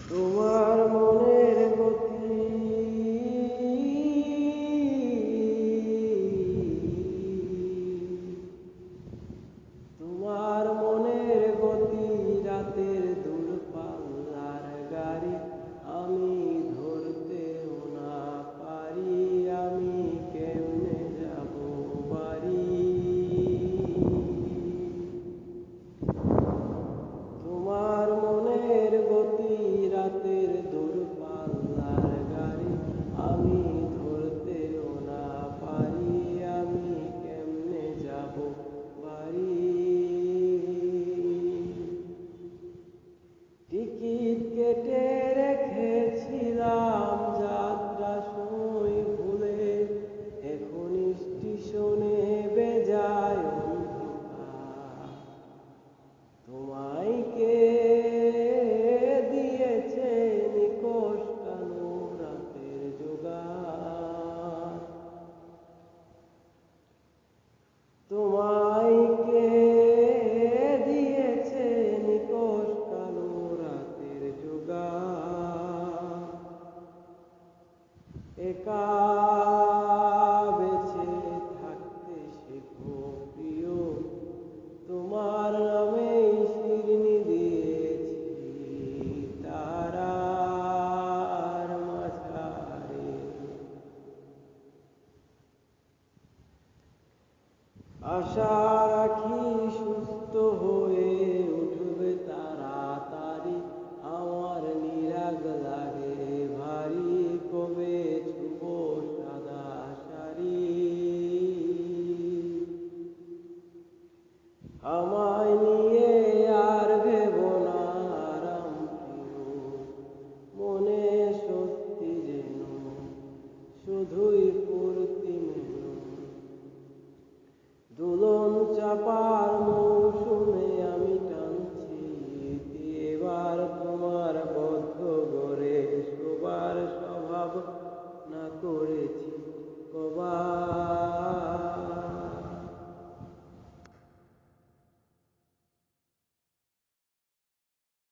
তোমার মনের গতি তোমার মনের গতি রাতের দূরপাল্লার গাড়ি আমি ধরতেও না পারি আমি কেমনে যাব বাড়ি তোমার মনের গতি রাতের দূরপাল্লার গাড়ি আমি ধরতেও না পারি আমি কেমনে যাব বাড়ি টিকিট কেটে রেখেছিলাম যাত্রা সময় ভুলে এখন স্টেশনে বেজায় অন্ধকার তোমায় কে দিয়েছে নিকষ কালো রাতের জোগাড় তোমায় কে দিয়েছে নিকষ কালো রাতের জোগাড় একা বেঁচে থাকতে শেখো প্রিয় তোমার নামেই শিরনি দিয়েছি তারার মাঝারে আশা রাখি সুস্থ হয়ে উঠবে তাড়াতাড়ি আমার নিরাগ লাগে ভারী কবে ছুব সাদা শাড়ি আমায় নিয়ে আর ভেবো না আরাম প্রিয় মনে স্বস্তি যেন শুধুই